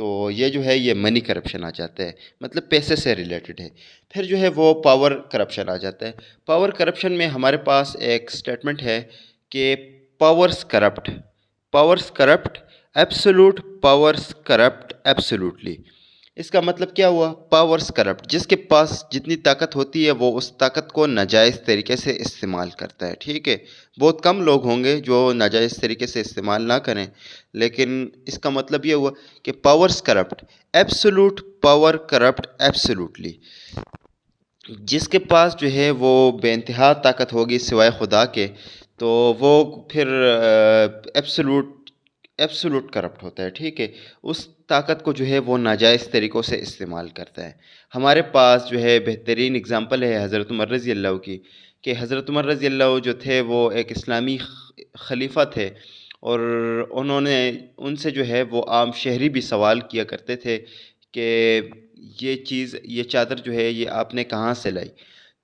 تو یہ جو ہے یہ منی کرپشن آ جاتا ہے، مطلب پیسے سے ریلیٹڈ ہے۔ پھر جو ہے وہ پاور کرپشن آ جاتا ہے۔ پاور کرپشن میں ہمارے پاس ایک سٹیٹمنٹ ہے کہ powers corrupt, powers corrupt, absolute powers corrupt absolutely. اس کا مطلب کیا ہوا؟ پاورز کرپٹ، جس کے پاس جتنی طاقت ہوتی ہے وہ اس طاقت کو ناجائز طریقے سے استعمال کرتا ہے، ٹھیک ہے؟ بہت کم لوگ ہوں گے جو ناجائز طریقے سے استعمال نہ کریں، لیکن اس کا مطلب یہ ہوا کہ powers corrupt, absolute power corrupt absolutely. جس کے پاس جو ہے وہ بے انتہا طاقت ہوگی سوائے خدا کے، تو وہ پھر ایبسولوٹ کرپٹ ہوتا ہے، ٹھیک ہے؟ اس طاقت کو جو ہے وہ ناجائز طریقوں سے استعمال کرتا ہے۔ ہمارے پاس جو ہے بہترین اگزامپل ہے حضرت عمر رضی اللہ کی، کہ حضرت عمر رضی اللہ جو تھے وہ ایک اسلامی خلیفہ تھے، اور انہوں نے ان سے جو ہے وہ عام شہری بھی سوال کیا کرتے تھے کہ یہ چادر جو ہے یہ آپ نے کہاں سے لائی؟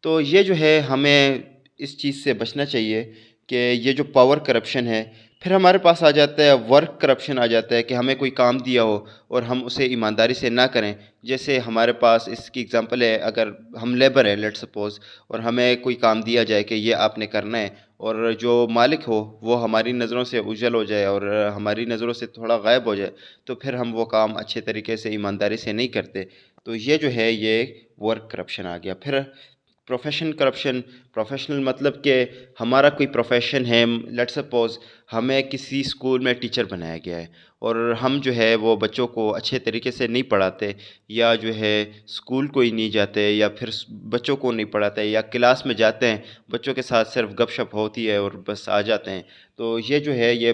تو یہ جو ہے ہمیں اس چیز سے بچنا چاہیے کہ یہ جو پاور کرپشن ہے۔ پھر ہمارے پاس آ جاتا ہے ورک کرپشن آ جاتا ہے کہ ہمیں کوئی کام دیا ہو اور ہم اسے ایمانداری سے نہ کریں۔ جیسے ہمارے پاس اس کی اگزامپل ہے، اگر ہم لیبر ہیں لیٹ سپوز، اور ہمیں کوئی کام دیا جائے کہ یہ آپ نے کرنا ہے، اور جو مالک ہو وہ ہماری نظروں سے اوجھل ہو جائے اور ہماری نظروں سے تھوڑا غائب ہو جائے، تو پھر ہم وہ کام اچھے طریقے سے ایمانداری سے نہیں کرتے۔ تو یہ جو ہے یہ ورک کرپشن آ گیا۔ پھر پروفیشن کرپشن، پروفیشنل مطلب کہ ہمارا کوئی پروفیشن ہے، لیٹ سپوز ہمیں کسی اسکول میں ٹیچر بنایا گیا ہے، اور ہم جو ہے وہ بچوں کو اچھے طریقے سے نہیں پڑھاتے، یا جو ہے اسکول کوئی نہیں جاتے، یا پھر بچوں کو نہیں پڑھاتے، یا کلاس میں جاتے ہیں بچوں کے ساتھ صرف گپ شپ ہوتی ہے اور بس آ جاتے ہیں۔ تو یہ جو ہے یہ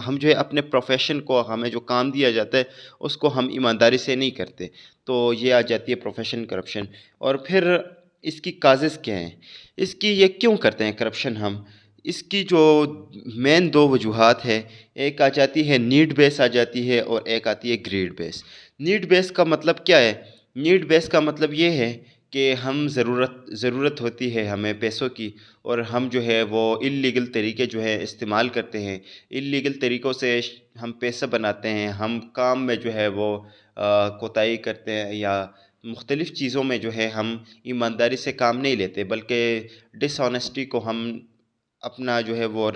ہم جو ہے اپنے پروفیشن کو، ہمیں جو کام دیا جاتا ہے اس کو ہم ایمانداری سے نہیں کرتے، تو یہ آ جاتی ہے پروفیشن کرپشن۔ اور پھر اس کی کازز کیا ہیں، اس کی یہ کیوں کرتے ہیں کرپشن ہم؟ اس کی جو مین دو وجوہات ہے، ایک آ جاتی ہے نیڈ بیس آ جاتی ہے، اور ایک آتی ہے گریڈ بیس۔ نیڈ بیس کا مطلب کیا ہے؟ نیڈ بیس کا مطلب یہ ہے کہ ہم ضرورت ہوتی ہے ہمیں پیسوں کی، اور ہم جو ہے وہ اللیگل طریقے جو ہے استعمال کرتے ہیں، اللیگل طریقوں سے ہم پیسہ بناتے ہیں، ہم کام میں جو ہے وہ کوتاہی کرتے ہیں، یا مختلف چیزوں میں جو ہے ہم ایمانداری سے کام نہیں لیتے، بلکہ ڈس آنیسٹی کو ہم اپنا جو ہے وہ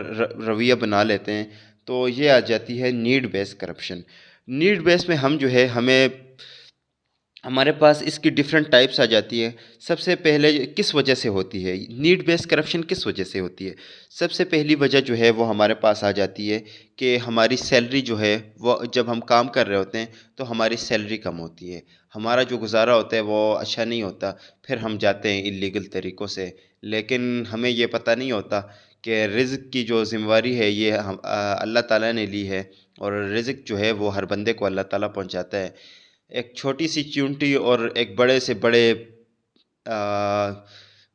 رویہ بنا لیتے ہیں۔ تو یہ آ جاتی ہے نیڈ بیس کرپشن۔ نیڈ بیس میں ہم جو ہے ہمارے پاس اس کی ڈیفرنٹ ٹائپس آ جاتی ہیں۔ سب سے پہلے کس وجہ سے ہوتی ہے نیڈ بیس کرپشن؟ کس وجہ سے ہوتی ہے؟ سب سے پہلی وجہ جو ہے وہ ہمارے پاس آ جاتی ہے کہ ہماری سیلری جو ہے وہ جب ہم کام کر رہے ہوتے ہیں تو ہماری سیلری کم ہوتی ہے، ہمارا جو گزارا ہوتا ہے وہ اچھا نہیں ہوتا، پھر ہم جاتے ہیں اللیگل طریقوں سے۔ لیکن ہمیں یہ پتہ نہیں ہوتا کہ رزق کی جو ذمہ داری ہے یہ اللہ تعالیٰ نے لی ہے، اور رزق جو ہے وہ ہر بندے کو اللہ تعالیٰ پہنچاتا ہے۔ ایک چھوٹی سی چونٹی اور ایک بڑے سے بڑے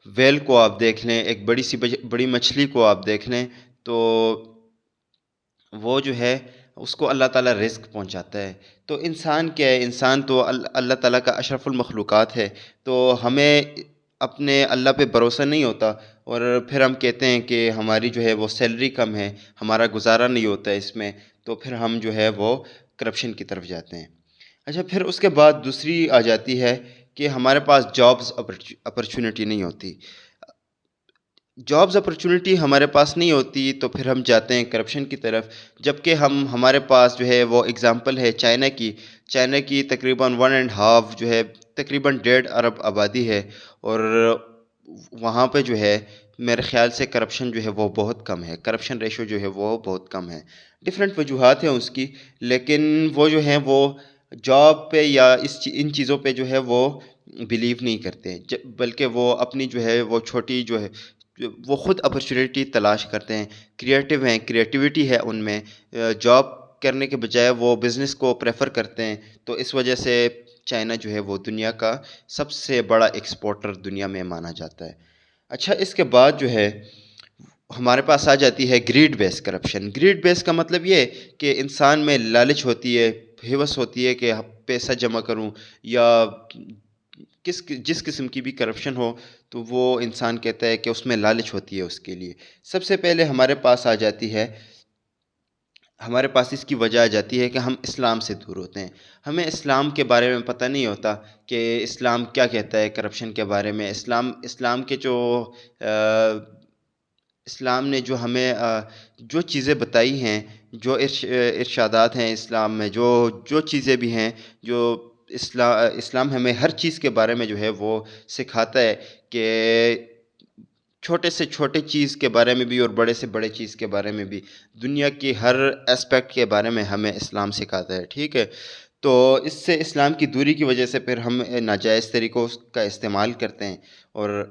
ویل کو آپ دیکھ لیں، ایک بڑی مچھلی کو آپ دیکھ لیں، تو وہ جو ہے اس کو اللہ تعالیٰ رزق پہنچاتا ہے۔ تو انسان کیا ہے؟ انسان تو اللہ تعالیٰ کا اشرف المخلوقات ہے، تو ہمیں اپنے اللہ پہ بھروسہ نہیں ہوتا، اور پھر ہم کہتے ہیں کہ ہماری جو ہے وہ سیلری کم ہے، ہمارا گزارا نہیں ہوتا ہے اس میں، تو پھر ہم جو ہے وہ کرپشن کی طرف جاتے ہیں۔ اچھا، پھر اس کے بعد دوسری آ جاتی ہے کہ ہمارے پاس جابز اپرچونٹی نہیں ہوتی۔ جابز اپرچونٹی ہمارے پاس نہیں ہوتی تو پھر ہم جاتے ہیں کرپشن کی طرف، جبکہ ہمارے پاس جو ہے وہ اگزامپل ہے چائنا کی تقریباً 1.5 جو ہے تقریباً 1.5 ارب آبادی ہے، اور وہاں پہ جو ہے میرے خیال سے کرپشن جو ہے وہ بہت کم ہے، کرپشن ریشو جو ہے وہ بہت کم ہے۔ ڈفرینٹ وجوہات ہیں اس کی، لیکن وہ جو ہیں وہ جاب پہ یا ان چیزوں پہ جو ہے وہ بلیو نہیں کرتے، بلکہ وہ اپنی جو ہے وہ چھوٹی جو ہے وہ خود اپرچونٹی تلاش کرتے ہیں، کریٹیو ہیں، کریٹیوٹی ہے ان میں، جاب کرنے کے بجائے وہ بزنس کو پریفر کرتے ہیں۔ تو اس وجہ سے چائنا جو ہے وہ دنیا کا سب سے بڑا ایکسپورٹر دنیا میں مانا جاتا ہے۔ اچھا، اس کے بعد جو ہے ہمارے پاس آ جاتی ہے گریڈ بیس کرپشن۔ گریڈ بیس کا مطلب یہ کہ انسان میں لالچ ہوتی ہے، ہوس ہوتی ہے کہ پیسہ جمع کروں، یا جس قسم کی بھی کرپشن ہو تو وہ انسان کہتا ہے کہ اس میں لالچ ہوتی ہے اس کے لیے۔ سب سے پہلے ہمارے پاس آ جاتی ہے ہمارے پاس اس کی وجہ آ جاتی ہے کہ ہم اسلام سے دور ہوتے ہیں. ہمیں اسلام کے بارے میں پتہ نہیں ہوتا کہ اسلام کیا کہتا ہے کرپشن کے بارے میں. اسلام کے جو اسلام نے جو ہمیں جو چیزیں بتائی ہیں، جو ارشادات ہیں اسلام میں، جو جو چیزیں بھی ہیں، جو اسلام ہمیں ہر چیز کے بارے میں جو ہے وہ سکھاتا ہے کہ چھوٹے سے چھوٹے چیز کے بارے میں بھی اور بڑے سے بڑے چیز کے بارے میں بھی، دنیا کی ہر اسپیکٹ کے بارے میں ہمیں اسلام سکھاتا ہے. ٹھیک ہے، تو اس سے اسلام کی دوری کی وجہ سے پھر ہم ناجائز طریقوں کا استعمال کرتے ہیں، اور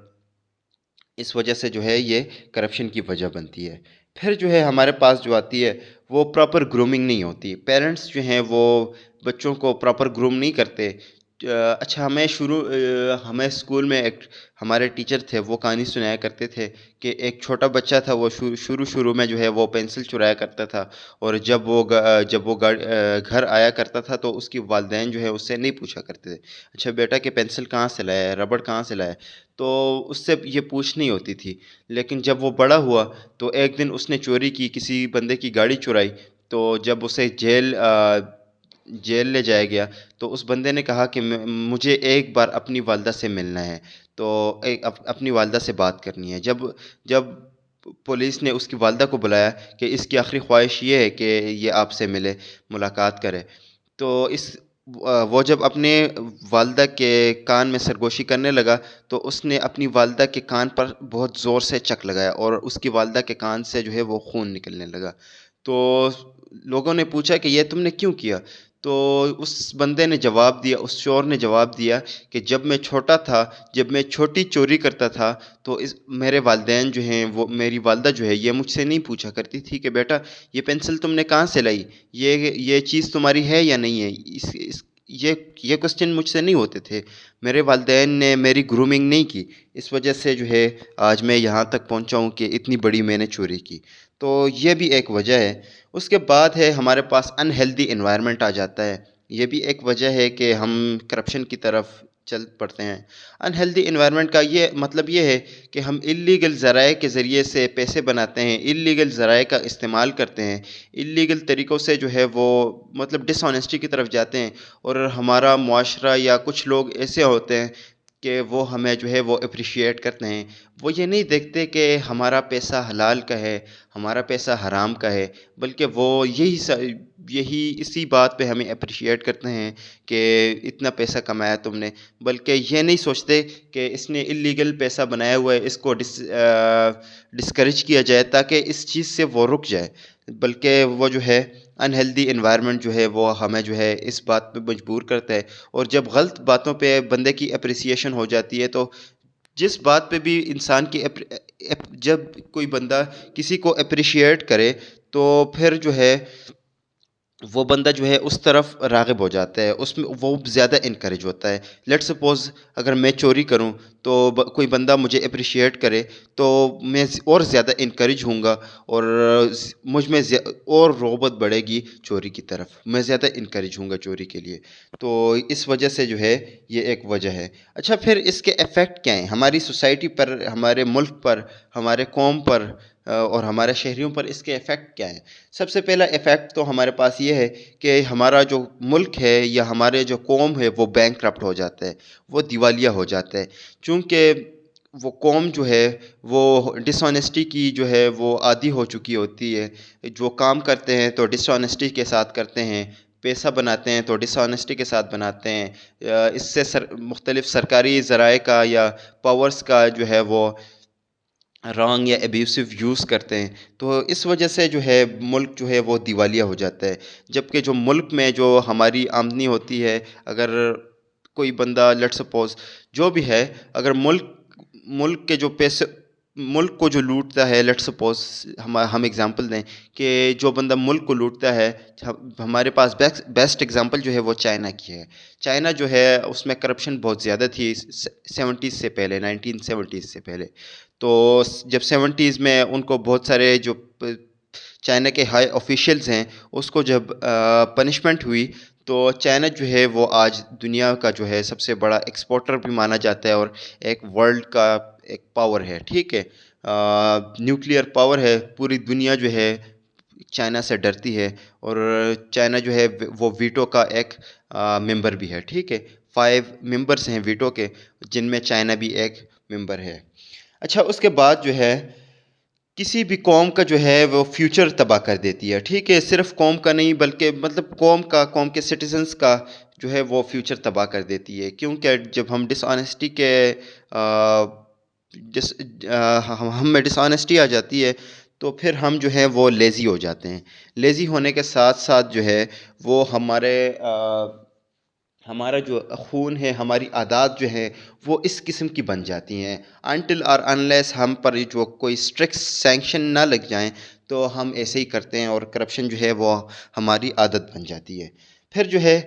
اس وجہ سے جو ہے یہ کرپشن کی وجہ بنتی ہے. پھر جو ہے ہمارے پاس جو آتی ہے وہ پراپر گرومنگ نہیں ہوتی. پیرنٹس جو ہیں وہ بچوں کو پراپر گروم نہیں کرتے. اچھا، ہمیں اسکول میں ایک ہمارے ٹیچر تھے، وہ کہانی سنایا کرتے تھے کہ ایک چھوٹا بچہ تھا، وہ شروع میں جو ہے وہ پینسل چرایا کرتا تھا، اور جب وہ گھر آیا کرتا تھا تو اس کی والدین جو ہے اس سے نہیں پوچھا کرتے تھے، اچھا بیٹا کہ پینسل کہاں سے لایا ہے، ربڑ کہاں سے لایا ہے، تو اس سے یہ پوچھ نہیں ہوتی تھی. لیکن جب وہ بڑا ہوا تو ایک دن اس نے چوری کی، کسی بندے کی گاڑی چرائی، تو جب اسے جیل لے جایا گیا تو اس بندے نے کہا کہ مجھے ایک بار اپنی والدہ سے ملنا ہے، تو اپنی والدہ سے بات کرنی ہے. جب پولیس نے اس کی والدہ کو بلایا کہ اس کی آخری خواہش یہ ہے کہ یہ آپ سے ملاقات کرے، تو وہ جب اپنے والدہ کے کان میں سرگوشی کرنے لگا تو اس نے اپنی والدہ کے کان پر بہت زور سے چک لگایا، اور اس کی والدہ کے کان سے جو ہے وہ خون نکلنے لگا. تو لوگوں نے پوچھا کہ یہ تم نے کیوں کیا؟ تو اس بندے نے جواب دیا، اس چور نے جواب دیا کہ جب میں چھوٹا تھا، جب میں چھوٹی چوری کرتا تھا تو میرے والدین جو ہیں، وہ میری والدہ جو ہے یہ مجھ سے نہیں پوچھا کرتی تھی کہ بیٹا یہ پینسل تم نے کہاں سے لائی، یہ چیز تمہاری ہے یا نہیں ہے. یہ کوسچن مجھ سے نہیں ہوتے تھے. میرے والدین نے میری گرومنگ نہیں کی، اس وجہ سے جو ہے آج میں یہاں تک پہنچا ہوں کہ اتنی بڑی میں نے چوری کی. تو یہ بھی ایک وجہ ہے. اس کے بعد ہے ہمارے پاس انہیلدی انوائرمنٹ آ جاتا ہے. یہ بھی ایک وجہ ہے کہ ہم کرپشن کی طرف چل پڑتے ہیں. انہیلدی انوائرمنٹ کا یہ مطلب یہ ہے کہ ہم اللیگل ذرائع کے ذریعے سے پیسے بناتے ہیں، اللیگل ذرائع کا استعمال کرتے ہیں، اللیگل طریقوں سے جو ہے وہ مطلب ڈس آنیسٹی کی طرف جاتے ہیں، اور ہمارا معاشرہ یا کچھ لوگ ایسے ہوتے ہیں کہ وہ ہمیں جو ہے وہ اپریشیٹ کرتے ہیں. وہ یہ نہیں دیکھتے کہ ہمارا پیسہ حلال کا ہے، ہمارا پیسہ حرام کا ہے، بلکہ وہ یہی اسی بات پہ ہمیں اپریشیٹ کرتے ہیں کہ اتنا پیسہ کمایا تم نے، بلکہ یہ نہیں سوچتے کہ اس نے اللیگل پیسہ بنایا ہوا ہے، اس کو ڈسکریج کیا جائے تاکہ اس چیز سے وہ رک جائے. بلکہ وہ جو ہے انہیلدی انوائرمنٹ جو ہے وہ ہمیں جو ہے اس بات پہ مجبور کرتا ہے. اور جب غلط باتوں پہ بندے کی اپریسیشن ہو جاتی ہے، تو جس بات پہ بھی انسان کی جب کوئی بندہ کسی کو اپریشیٹ کرے تو پھر جو ہے وہ بندہ جو ہے اس طرف راغب ہو جاتا ہے، اس میں وہ زیادہ انکریج ہوتا ہے. لیٹ سپوز اگر میں چوری کروں تو کوئی بندہ مجھے اپریشیٹ کرے تو میں اور زیادہ انکریج ہوں گا، اور مجھ میں اور رغبت بڑھے گی چوری کی طرف، میں زیادہ انکریج ہوں گا چوری کے لیے. تو اس وجہ سے جو ہے یہ ایک وجہ ہے. اچھا، پھر اس کے ایفیکٹ کیا ہیں ہماری سوسائٹی پر، ہمارے ملک پر، ہمارے قوم پر اور ہمارے شہریوں پر؟ اس کے ایفیکٹ کیا ہیں؟ سب سے پہلا ایفیکٹ تو ہمارے پاس یہ ہے کہ ہمارا جو ملک ہے یا ہمارے جو قوم ہے وہ بینکرپٹ ہو جاتا ہے، وہ دیوالیہ ہو جاتا ہے. چونکہ وہ قوم جو ہے وہ ڈس آنیسٹی کی جو ہے وہ عادی ہو چکی ہوتی ہے. جو کام کرتے ہیں تو ڈس آنیسٹی کے ساتھ کرتے ہیں، پیسہ بناتے ہیں تو ڈس آنیسٹی کے ساتھ بناتے ہیں. اس سے مختلف سرکاری ذرائع کا یا پاورز کا جو ہے وہ رانگ یا ایبیوسو یوز کرتے ہیں. تو اس وجہ سے جو ہے ملک جو ہے وہ دیوالیہ ہو جاتا ہے. جبکہ جو ملک میں جو ہماری آمدنی ہوتی ہے، اگر کوئی بندہ لیٹ سپوز جو بھی ہے، اگر ملک کے جو پیسے، ملک کو جو لوٹتا ہے، لیٹ سپوز ہم ایگزامپل دیں کہ جو بندہ ملک کو لوٹتا ہے، ہمارے پاس بیسٹ ایگزامپل جو ہے وہ چائنا کی ہے. چائنا جو ہے اس میں کرپشن بہت زیادہ تھی 70s سے پہلے، 1970s سے پہلے. تو جب 70s میں ان کو بہت سارے جو چائنا کے ہائی آفیشیلز ہیں اس کو جب پنشمنٹ ہوئی، تو چائنا جو ہے وہ آج دنیا کا جو ہے سب سے بڑا ایکسپورٹر بھی مانا جاتا ہے، اور ایک ورلڈ کا ایک پاور ہے. ٹھیک ہے، نیوکلیئر پاور ہے. پوری دنیا جو ہے چائنا سے ڈرتی ہے، اور چائنا جو ہے وہ ویٹو کا ایک ممبر بھی ہے، ٹھیک ہے، 5 ممبرس ہیں ویٹو کے، جن میں چائنا بھی ایک ممبر ہے۔ اچھا، اس کے بعد جو ہے کسی بھی قوم کا جو ہے وہ فیوچر تباہ کر دیتی ہے، ٹھیک ہے، صرف قوم کا نہیں بلکہ مطلب قوم کے سٹیزنز کا جو ہے وہ فیوچر تباہ کر دیتی ہے، کیونکہ جب ہم ڈس آنیسٹی کے ڈس ہم میں ڈس آنیسٹی آ جاتی ہے تو پھر ہم جو ہے وہ لیزی ہو جاتے ہیں۔ لیزی ہونے کے ساتھ ساتھ جو ہے وہ ہمارا جو خون ہے، ہماری عادات جو ہیں وہ اس قسم کی بن جاتی ہیں، انٹل اور انلیس ہم پر جو کوئی اسٹرکٹ سینکشن نہ لگ جائیں تو ہم ایسے ہی کرتے ہیں، اور کرپشن جو ہے وہ ہماری عادت بن جاتی ہے۔ پھر جو ہے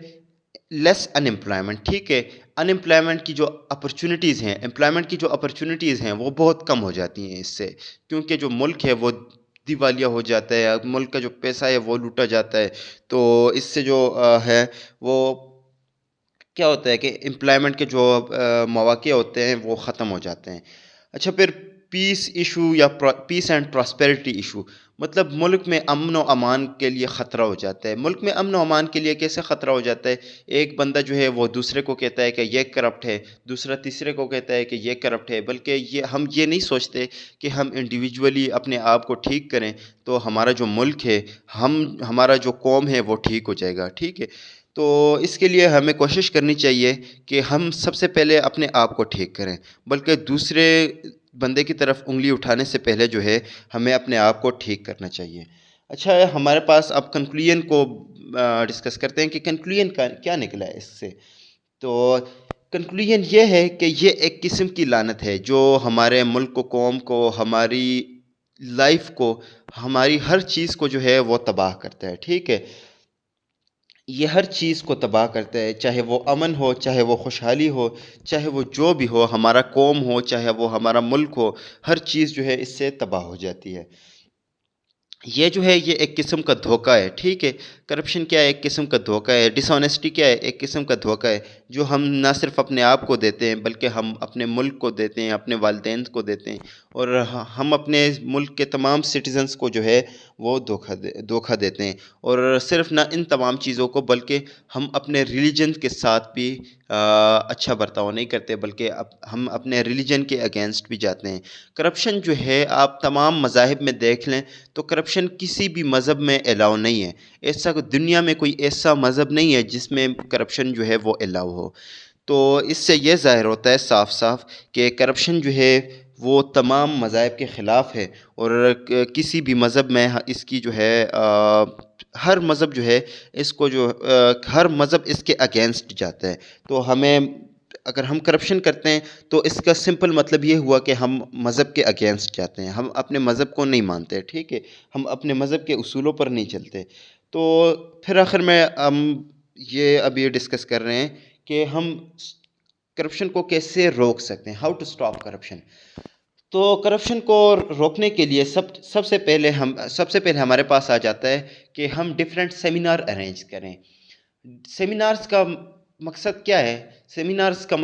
لیس ان امپلائمنٹ، ٹھیک ہے، ان امپلائمنٹ کی جو اپرچونیٹیز ہیں، امپلائمنٹ کی جو اپرچونیٹیز ہیں وہ بہت کم ہو جاتی ہیں اس سے، کیونکہ جو ملک ہے وہ دیوالیہ ہو جاتا ہے، ملک کا جو پیسہ ہے وہ لوٹا جاتا ہے، تو اس سے جو ہے وہ کیا ہوتا ہے کہ امپلائمنٹ کے جو مواقع ہوتے ہیں وہ ختم ہو جاتے ہیں۔ اچھا، پھر پیس ایشو یا پیس اینڈ پراسپیرٹی ایشو، مطلب ملک میں امن و امان کے لیے خطرہ ہو جاتا ہے۔ ملک میں امن و امان کے لیے کیسے خطرہ ہو جاتا ہے؟ ایک بندہ جو ہے وہ دوسرے کو کہتا ہے کہ یہ کرپٹ ہے، دوسرا تیسرے کو کہتا ہے کہ یہ کرپٹ ہے، بلکہ ہم یہ نہیں سوچتے کہ ہم انڈیویجولی اپنے آپ کو ٹھیک کریں تو ہمارا جو ملک ہے، ہمارا جو قوم ہے وہ ٹھیک ہو جائے گا، ٹھیک ہے۔ تو اس کے لیے ہمیں کوشش کرنی چاہیے کہ ہم سب سے پہلے اپنے آپ کو ٹھیک کریں، بلکہ دوسرے بندے کی طرف انگلی اٹھانے سے پہلے جو ہے ہمیں اپنے آپ کو ٹھیک کرنا چاہیے۔ اچھا، ہمارے پاس اب کنکلوژن کو ڈسکس کرتے ہیں کہ کنکلوژن کا کیا نکلا ہے اس سے۔ تو کنکلوژن یہ ہے کہ یہ ایک قسم کی لعنت ہے جو ہمارے ملک کو، قوم کو، ہماری لائف کو، ہماری ہر چیز کو جو ہے وہ تباہ کرتا ہے، ٹھیک ہے۔ یہ ہر چیز کو تباہ کرتا ہے، چاہے وہ امن ہو، چاہے وہ خوشحالی ہو، چاہے وہ جو بھی ہو، ہمارا قوم ہو، چاہے وہ ہمارا ملک ہو، ہر چیز جو ہے اس سے تباہ ہو جاتی ہے۔ یہ جو ہے یہ ایک قسم کا دھوکہ ہے، ٹھیک ہے۔ کرپشن کیا ہے؟ ایک قسم کا دھوکہ ہے۔ ڈس آنیسٹی کیا ہے؟ ایک قسم کا دھوکہ ہے جو ہم نہ صرف اپنے آپ کو دیتے ہیں بلکہ ہم اپنے ملک کو دیتے ہیں، اپنے والدین کو دیتے ہیں، اور ہم اپنے ملک کے تمام سٹیزنز کو جو ہے وہ دھوکہ دیتے ہیں، اور صرف نہ ان تمام چیزوں کو بلکہ ہم اپنے ریلیجن کے ساتھ بھی اچھا برتاؤ نہیں کرتے، بلکہ ہم اپنے ریلیجن کے اگینسٹ بھی جاتے ہیں۔ کرپشن جو ہے آپ تمام مذاہب میں دیکھ لیں تو کرپشن کسی بھی مذہب میں الاؤ نہیں ہے۔ ایسا دنیا میں کوئی ایسا مذہب نہیں ہے جس میں کرپشن جو ہے وہ الاؤ ہو۔ تو اس سے یہ ظاہر ہوتا ہے صاف صاف کہ کرپشن جو ہے وہ تمام مذاہب کے خلاف ہے، اور کسی بھی مذہب میں اس کی جو ہے ہر مذہب جو ہے اس کو ہر مذہب اس کے اگینسٹ جاتا ہے۔ تو اگر ہم کرپشن کرتے ہیں تو اس کا سمپل مطلب یہ ہوا کہ ہم مذہب کے اگینسٹ جاتے ہیں، ہم اپنے مذہب کو نہیں مانتے، ٹھیک ہے، ہم اپنے مذہب کے اصولوں پر نہیں چلتے۔ تو پھر آخر میں ہم اب یہ ڈسکس کر رہے ہیں کہ ہم کرپشن کو کیسے روک سکتے ہیں، ہاؤ ٹو اسٹاپ کرپشن۔ تو کرپشن کو روکنے کے لیے سب سے پہلے ہمارے پاس آ جاتا ہے کہ ہم ڈیفرنٹ سیمینار ارینج کریں۔ سیمینارز کا مقصد کیا ہے؟ سیمینارز کا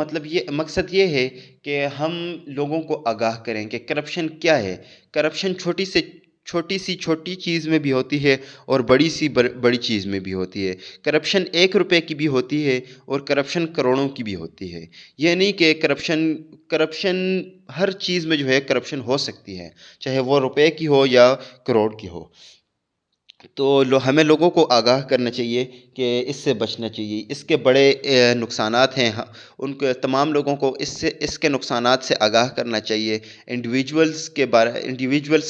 مقصد یہ ہے کہ ہم لوگوں کو آگاہ کریں کہ کرپشن کیا ہے۔ کرپشن چھوٹی چیز میں بھی ہوتی ہے اور بڑی چیز میں بھی ہوتی ہے۔ کرپشن 1 روپے کی بھی ہوتی ہے اور کرپشن کروڑوں کی بھی ہوتی ہے۔ یہ نہیں کہ کرپشن ہر چیز میں جو ہے کرپشن ہو سکتی ہے، چاہے وہ روپے کی ہو یا کروڑ کی ہو۔ تو ہمیں لوگوں کو آگاہ کرنا چاہیے کہ اس سے بچنا چاہیے، اس کے بڑے نقصانات ہیں، ان کے تمام لوگوں کو اس کے نقصانات سے آگاہ کرنا چاہیے، انڈیویجولز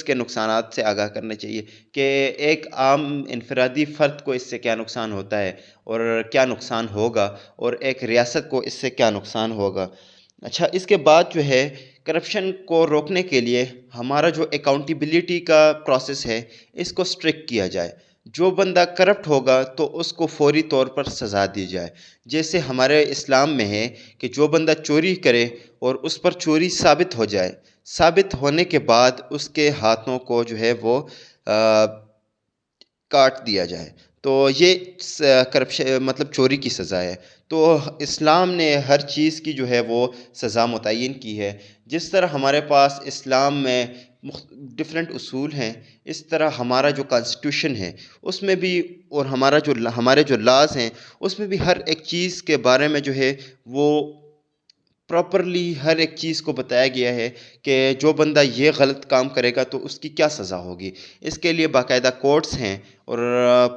کے نقصانات سے آگاہ کرنا چاہیے کہ ایک عام انفرادی فرد کو اس سے کیا نقصان ہوتا ہے اور کیا نقصان ہوگا، اور ایک ریاست کو اس سے کیا نقصان ہوگا۔ اچھا، اس کے بعد جو ہے کرپشن کو روکنے کے لیے ہمارا جو اکاؤنٹیبلٹی کا پروسیس ہے اس کو اسٹرکٹ کیا جائے۔ جو بندہ کرپٹ ہوگا تو اس کو فوری طور پر سزا دی جائے، جیسے ہمارے اسلام میں ہے کہ جو بندہ چوری کرے اور اس پر چوری ثابت ہو جائے، ثابت ہونے کے بعد اس کے ہاتھوں کو جو ہے وہ کاٹ دیا جائے، تو یہ کرپشن مطلب چوری کی سزا ہے۔ تو اسلام نے ہر چیز کی جو ہے وہ سزا متعین کی ہے، جس طرح ہمارے پاس اسلام میں ڈفرینٹ اصول ہیں، اس طرح ہمارا جو کانسٹیٹیوشن ہے اس میں بھی، اور ہمارے جو لاز ہیں اس میں بھی ہر ایک چیز کے بارے میں جو ہے وہ پراپرلی ہر ایک چیز کو بتایا گیا ہے کہ جو بندہ یہ غلط کام کرے گا تو اس کی کیا سزا ہوگی۔ اس کے لیے باقاعدہ کورٹس ہیں اور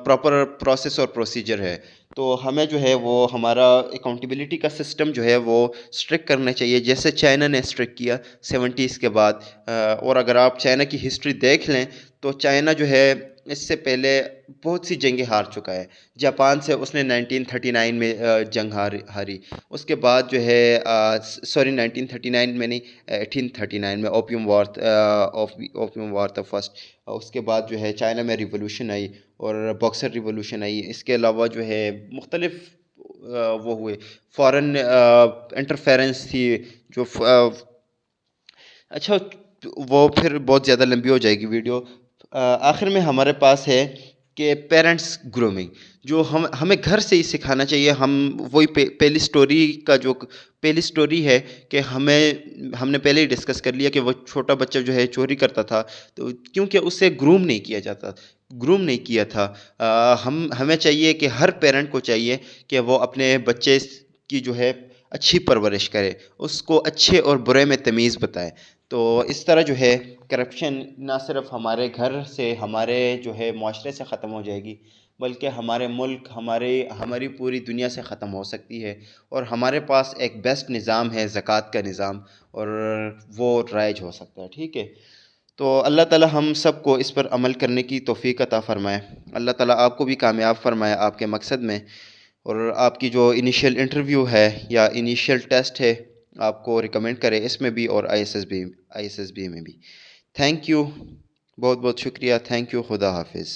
پراپر پروسیس اور پروسیجر ہے۔ تو ہمیں جو ہے وہ ہمارا اکاؤنٹیبلٹی کا سسٹم جو ہے وہ اسٹرک کرنا چاہیے، جیسے چائنا نے اسٹرک کیا 70s کے بعد۔ اور اگر آپ چائنا کی ہسٹری دیکھ لیں تو چائنا جو ہے اس سے پہلے بہت سی جنگیں ہار چکا ہے۔ جاپان سے اس نے 1939 میں جنگ ہاری۔ اس کے بعد جو ہے 1939 میں نہیں، 1839 میں اوپیم وار تھا فرسٹ۔ اس کے بعد جو ہے چائنا میں ریولوشن آئی اور باکسر ریولوشن آئی۔ اس کے علاوہ جو ہے مختلف وہ ہوئے، فارن انٹرفیرنس تھی جو اچھا، وہ پھر بہت زیادہ لمبی ہو جائے گی ویڈیو۔ آخر میں ہمارے پاس ہے کہ پیرنٹس گرومنگ، جو ہمیں گھر سے ہی سکھانا چاہیے۔ ہم وہی پہلی سٹوری ہے کہ ہم نے پہلے ہی ڈسکس کر لیا کہ وہ چھوٹا بچہ جو ہے چوری کرتا تھا تو کیونکہ اسے گروم نہیں کیا تھا۔ ہمیں چاہیے کہ ہر پیرنٹ کو چاہیے کہ وہ اپنے بچے کی جو ہے اچھی پرورش کرے، اس کو اچھے اور برے میں تمیز بتائے۔ تو اس طرح جو ہے کرپشن نہ صرف ہمارے گھر سے، ہمارے جو ہے معاشرے سے ختم ہو جائے گی، بلکہ ہمارے ملک، ہماری پوری دنیا سے ختم ہو سکتی ہے۔ اور ہمارے پاس ایک بیسٹ نظام ہے زکوٰۃ کا نظام، اور وہ رائج ہو سکتا ہے، ٹھیک ہے۔ تو اللہ تعالی ہم سب کو اس پر عمل کرنے کی توفیق عطا فرمائے۔ اللہ تعالیٰ آپ کو بھی کامیاب فرمائے آپ کے مقصد میں، اور آپ کی جو انیشیل انٹرویو ہے یا انیشیل ٹیسٹ ہے آپ کو ریکمنڈ کرے اس میں بھی، اور آئی ایس ایس بی میں بھی۔ تھینک یو، بہت بہت شکریہ، تھینک یو، خدا حافظ۔